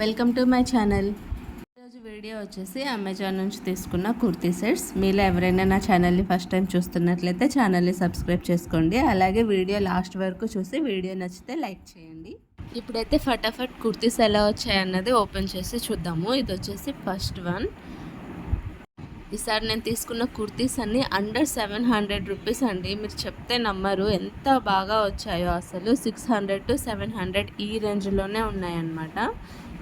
Welcome to my channel. ఈరోజు video వచ్చేసి Amazon నుంచి తీసుకున్న కుర్తీ సెట్స్. మీలో ఎవరైనా నా ఛానల్ని ఫస్ట్ టైం చూస్తున్నట్లయితే ఛానల్ని సబ్స్క్రైబ్ చేసుకోండి. అలాగే వీడియో లాస్ట్ వరకు చూసి వీడియో నచ్చితే లైక్ చేయండి. ఇప్పుడైతే ఫటాఫట్ కుర్తీస్ ఎలా వచ్చాయన్నది ఓపెన్ చేసి చూద్దాము. ఇది వచ్చేసి ఫస్ట్ వన్. ఈసారి నేను తీసుకున్న కుర్తీస్ అన్నీ అండర్ 700 రూపీస్ అండి. మీరు చెప్తే నమ్మరు ఎంత బాగా వచ్చాయో. అసలు 600 to 700 ఈ రేంజ్లోనే ఉన్నాయన్నమాట.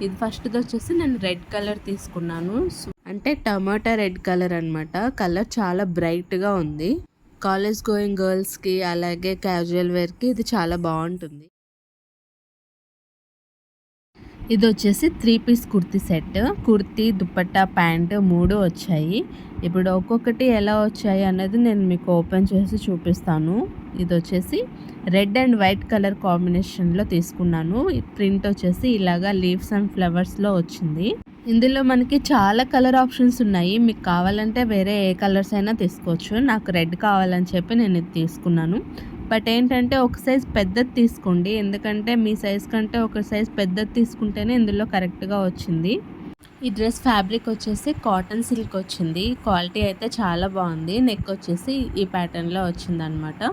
ఇది ఫస్ట్ది వచ్చేసి నేను రెడ్ కలర్ తీసుకున్నాను. అంటే టమాటా రెడ్ కలర్ అనమాట. కలర్ చాలా బ్రైట్గా ఉంది. కాలేజ్ గోయింగ్ గర్ల్స్కి అలాగే క్యాజువల్ వేర్కి ఇది చాలా బాగుంటుంది. ఇది వచ్చేసి 3 piece kurti set. Kurti, dupatta, pant 3 వచ్చాయి. ఇప్పుడు ఒక్కొక్కటి ఎలా వచ్చాయి అన్నది నేను మీకు ఓపెన్ చేసి చూపిస్తాను. ఇది వచ్చేసి రెడ్ అండ్ వైట్ కలర్ కాంబినేషన్లో తీసుకున్నాను. ప్రింట్ వచ్చేసి ఇలాగా లీవ్స్ అండ్ ఫ్లవర్స్లో వచ్చింది. ఇందులో మనకి చాలా కలర్ ఆప్షన్స్ ఉన్నాయి. మీకు కావాలంటే వేరే ఏ కలర్స్ అయినా తీసుకోవచ్చు. నాకు రెడ్ కావాలని చెప్పి నేను ఇది తీసుకున్నాను. బట్ ఏంటంటే ఒక సైజ్ పెద్దది తీసుకోండి, ఎందుకంటే మీ సైజ్ కంటే ఒక సైజ్ పెద్దది తీసుకుంటేనే ఇందులో కరెక్ట్గా వచ్చింది. ఈ డ్రెస్ ఫ్యాబ్రిక్ వచ్చేసి కాటన్ సిల్క్ వచ్చింది. క్వాలిటీ అయితే చాలా బాగుంది. నెక్ వచ్చేసి ఈ ప్యాటర్న్లో వచ్చిందనమాట.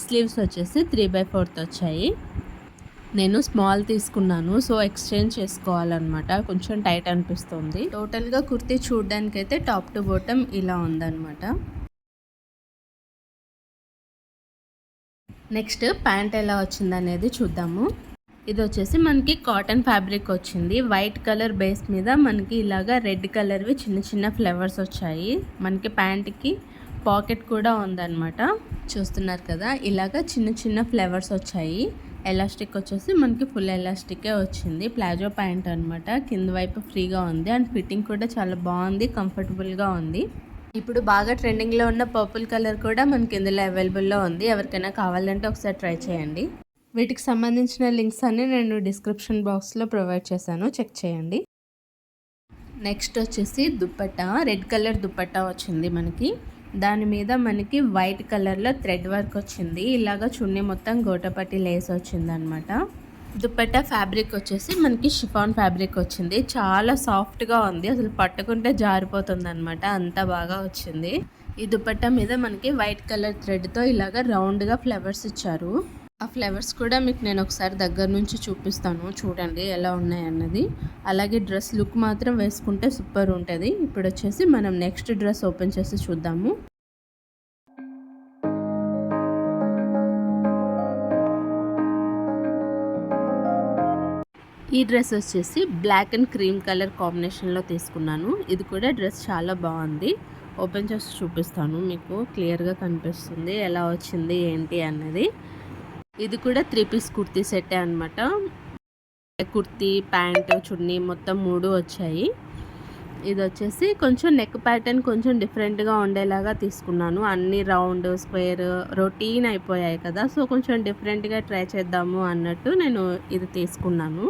స్లీవ్స్ వచ్చేసి 3/4 వచ్చాయి. నేను స్మాల్ తీసుకున్నాను, సో ఎక్స్చేంజ్ చేసుకోవాలన్నమాట. కొంచెం టైట్ అనిపిస్తుంది. టోటల్గా కుర్తీ చూడడానికి అయితే టాప్ టు బాటమ్ ఇలా ఉందన్నమాట. నెక్స్ట్ ప్యాంట్ ఎలా వచ్చిందనేది చూద్దాము. ఇది వచ్చేసి మనకి కాటన్ ఫ్యాబ్రిక్ వచ్చింది. వైట్ కలర్ బేస్ మీద మనకి ఇలాగా రెడ్ కలర్వి చిన్న చిన్న ఫ్లవర్స్ వచ్చాయి. మనకి ప్యాంట్కి పాకెట్ కూడా ఉందన్నమాట. చూస్తున్నారు కదా, ఇలాగా చిన్న చిన్న ఫ్లవర్స్ వచ్చాయి. ఎలాస్టిక్ వచ్చేసి మనకి ఫుల్ ఎలాస్టికే వచ్చింది. ప్లాజో ప్యాంట్ అనమాట. కింద వైపు ఫ్రీగా ఉంది అండ్ ఫిట్టింగ్ కూడా చాలా బాగుంది, కంఫర్టబుల్గా ఉంది. ఇప్పుడు బాగా ట్రెండింగ్లో ఉన్న పర్పుల్ కలర్ కూడా మనకి ఇందులో అవైలబుల్లో ఉంది. ఎవరికైనా కావాలంటే ఒకసారి ట్రై చేయండి. వీటికి సంబంధించిన లింక్స్ అన్ని నేను డిస్క్రిప్షన్ బాక్స్లో ప్రొవైడ్ చేశాను, చెక్ చేయండి. నెక్స్ట్ వచ్చేసి దుపట్టా. రెడ్ కలర్ దుపట్టా వచ్చింది మనకి. దాని మీద మనకి వైట్ కలర్లో థ్రెడ్ వర్క్ వచ్చింది. ఇలాగా చున్నీ మొత్తం గోటపట్టి లేస్ వచ్చిందనమాట. దుపట్టా ఫ్యాబ్రిక్ వచ్చేసి మనకి షిఫాన్ ఫ్యాబ్రిక్ వచ్చింది. చాలా సాఫ్ట్గా ఉంది, అసలు పట్టుకుంటే జారిపోతుంది అనమాట, అంత బాగా వచ్చింది. ఈ దుపట్టా మీద మనకి వైట్ కలర్ థ్రెడ్తో ఇలాగ రౌండ్గా ఫ్లవర్స్ ఇచ్చారు. ఆ ఫ్లవర్స్ కూడా మీకు నేను ఒకసారి దగ్గర నుంచి చూపిస్తాను, చూడండి ఎలా ఉన్నాయన్నది. అలాగే డ్రెస్ లుక్ మాత్రం వేసుకుంటే సూపర్ ఉంటుంది. ఇప్పుడు వచ్చేసి మనం నెక్స్ట్ డ్రెస్ ఓపెన్ చేసి చూద్దాము. ఈ డ్రెస్ వచ్చేసి బ్లాక్ అండ్ క్రీమ్ కలర్ కాంబినేషన్లో తీసుకున్నాను. ఇది కూడా డ్రెస్ చాలా బాగుంది. ఓపెన్ చేసి చూపిస్తాను, మీకు క్లియర్గా కనిపిస్తుంది ఎలా వచ్చింది ఏంటి అన్నది. ఇది కూడా 3 పీస్ కుర్తీ సెట్టే అనమాట. కుర్తీ, ప్యాంట్, చున్నీ మొత్తం 3 వచ్చాయి. ఇది వచ్చేసి కొంచెం నెక్ ప్యాటర్న్ కొంచెం డిఫరెంట్గా ఉండేలాగా తీసుకున్నాను. అన్ని రౌండ్, స్క్వేర్, రొటీన్ అయిపోయాయి కదా, సో కొంచెం డిఫరెంట్గా ట్రై చేద్దాము అన్నట్టు నేను ఇది తీసుకున్నాను.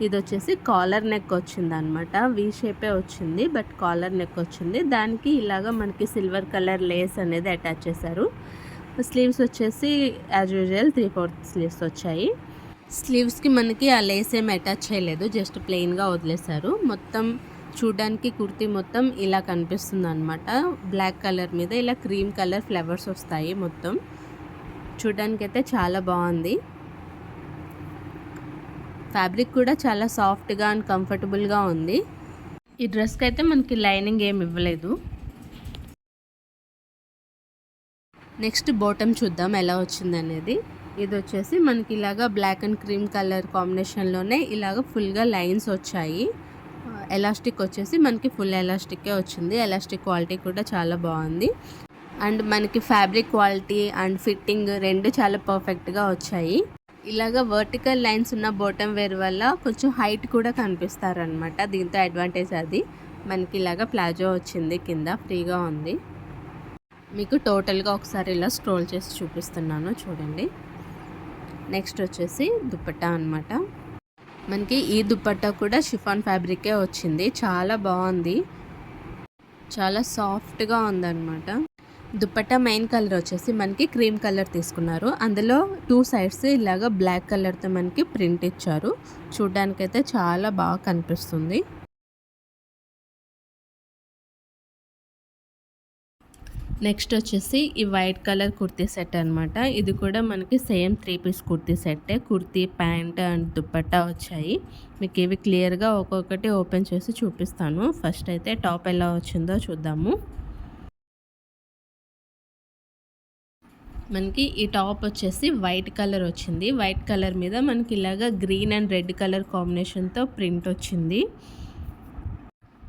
ఇది వచ్చేసి కాలర్ నెక్ వచ్చింది అనమాట. వీ షేపే వచ్చింది, బట్ కాలర్ నెక్ వచ్చింది. దానికి ఇలాగ మనకి సిల్వర్ కలర్ లేస్ అనేది అటాచ్ చేశారు. స్లీవ్స్ వచ్చేసి యాజ్ యూజువల్ 3/4 స్లీవ్స్ వచ్చాయి. స్లీవ్స్కి మనకి ఆ లేస్ ఏమి అటాచ్ చేయలేదు, జస్ట్ ప్లెయిన్గా వదిలేశారు. మొత్తం చూడడానికి కుర్తీ మొత్తం ఇలా కనిపిస్తుంది అనమాట. బ్లాక్ కలర్ మీద ఇలా క్రీమ్ కలర్ ఫ్లవర్స్ వస్తాయి. మొత్తం చూడడానికి అయితే చాలా బాగుంది. ఫ్యాబ్రిక్ కూడా చాలా సాఫ్ట్గా అండ్ కంఫర్టబుల్గా ఉంది. ఈ డ్రెస్కి అయితే మనకి లైనింగ్ ఏమి ఇవ్వలేదు. నెక్స్ట్ బాటమ్ చూద్దాం ఎలా వచ్చింది అనేది. ఇది వచ్చేసి మనకి ఇలాగా బ్లాక్ అండ్ క్రీమ్ కలర్ కాంబినేషన్లోనే ఇలాగ ఫుల్గా లైన్స్ వచ్చాయి. ఎలాస్టిక్ వచ్చేసి మనకి ఫుల్ ఎలాస్టికే వచ్చింది. ఎలాస్టిక్ క్వాలిటీ కూడా చాలా బాగుంది. అండ్ మనకి ఫ్యాబ్రిక్ క్వాలిటీ అండ్ ఫిట్టింగ్ రెండు చాలా పర్ఫెక్ట్గా వచ్చాయి. ఇలాగ వర్టికల్ లైన్స్ ఉన్న బాటమ్ వేర్ వల్ల కొంచెం హైట్ కూడా కనిపిస్తారనమాట. దీంతో అడ్వాంటేజ్ అది. మనకి ఇలాగ ప్లాజో వచ్చింది, కింద ఫ్రీగా ఉంది. మీకు టోటల్గా ఒకసారి ఇలా స్క్రోల్ చేసి చూపిస్తున్నాను, చూడండి. నెక్స్ట్ వచ్చేసి దుపట్టా అనమాట. మనకి ఈ దుపట్టా కూడా షిఫాన్ ఫ్యాబ్రికే వచ్చింది. చాలా బాగుంది, చాలా సాఫ్ట్గా ఉందన్నమాట. దుపట్టా మెయిన్ కలర్ వచ్చేసి మనకి క్రీమ్ కలర్ తీసుకున్నారు. అందులో 2 సైడ్స్ ఇలాగ బ్లాక్ కలర్తో మనకి ప్రింట్ ఇచ్చారు. చూడ్డానికైతే చాలా బాగా కనిపిస్తుంది. నెక్స్ట్ వచ్చేసి ఈ వైట్ కలర్ కుర్తీ సెట్ అనమాట. ఇది కూడా మనకి సేమ్ 3 పీస్ కుర్తీ సెట్టే. కుర్తీ, ప్యాంట్ అండ్ దుపట్టా వచ్చాయి. మీకు ఇవి క్లియర్గా ఒక్కొక్కటి ఓపెన్ చేసి చూపిస్తాను. ఫస్ట్ అయితే టాప్ ఎలా వచ్చిందో చూద్దాము. మనకి ఈ టాప్ వచ్చేసి వైట్ కలర్ వచ్చింది. వైట్ కలర్ మీద మనకి ఇలాగా గ్రీన్ అండ్ రెడ్ కలర్ కాంబినేషన్తో ప్రింట్ వచ్చింది.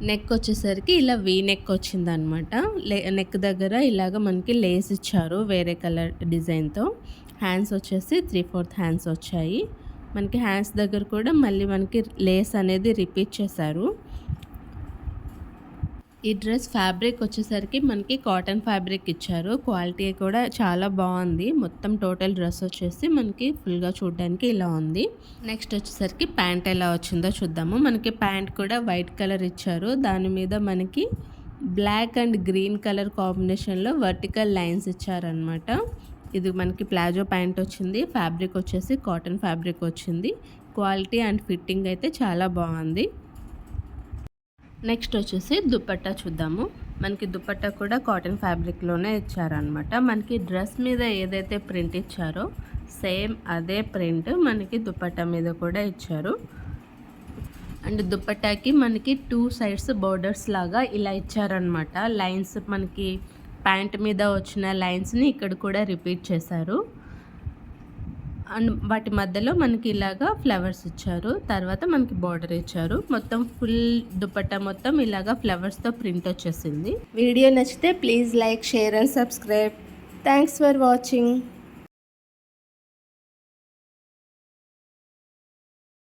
నెక్ వచ్చేసరికి ఇలా వీ నెక్ వచ్చిందనమాట. నెక్ దగ్గర ఇలాగ మనకి లేస్ ఇచ్చారు వేరే కలర్ డిజైన్తో. హ్యాండ్స్ వచ్చేసి 3/4 హ్యాండ్స్ వచ్చాయి. మనకి హ్యాండ్స్ దగ్గర కూడా మళ్ళీ మనకి లేస్ అనేది రిపీట్ చేశారు. ఈ డ్రెస్ ఫ్యాబ్రిక్ వచ్చేసరికి మనకి కాటన్ ఫ్యాబ్రిక్ ఇచ్చారు. క్వాలిటీ కూడా చాలా బాగుంది. మొత్తం టోటల్ డ్రెస్ వచ్చేసి మనకి ఫుల్గా చూడడానికి ఇలా ఉంది. నెక్స్ట్ వచ్చేసరికి ప్యాంట్ ఎలా వచ్చిందో చూద్దాము. మనకి ప్యాంట్ కూడా వైట్ కలర్ ఇచ్చారు. దాని మీద మనకి బ్లాక్ అండ్ గ్రీన్ కలర్ కాంబినేషన్లో వర్టికల్ లైన్స్ ఇచ్చారనమాట. ఇది మనకి ప్లాజో ప్యాంట్ వచ్చింది. ఫ్యాబ్రిక్ వచ్చేసి కాటన్ ఫ్యాబ్రిక్ వచ్చింది. క్వాలిటీ అండ్ ఫిట్టింగ్ అయితే చాలా బాగుంది. నెక్స్ట్ వచ్చేసి దుపట్టా చూద్దాము. మనకి దుపట్టా కూడా కాటన్ ఫ్యాబ్రిక్లోనే ఇచ్చారనమాట. మనకి డ్రెస్ మీద ఏదైతే ప్రింట్ ఇచ్చారో సేమ్ అదే ప్రింట్ మనకి దుపట్టా మీద కూడా ఇచ్చారు. అండ్ దుపట్టాకి మనకి 2 సైడ్స్ బోర్డర్స్ లాగా ఇలా ఇచ్చారనమాట. లైన్స్ మనకి ప్యాంట్ మీద వచ్చిన లైన్స్ని ఇక్కడ కూడా రిపీట్ చేశారు. అండ్ వాటి మధ్యలో మనకి ఇలాగా ఫ్లవర్స్ ఇచ్చారు. తర్వాత మనకి బార్డర్ ఇచ్చారు. మొత్తం ఫుల్ దుపట్టా మొత్తం ఇలాగా ఫ్లవర్స్తో ప్రింట్ వచ్చేసింది. వీడియో నచ్చితే please like, share and subscribe. Thanks for watching.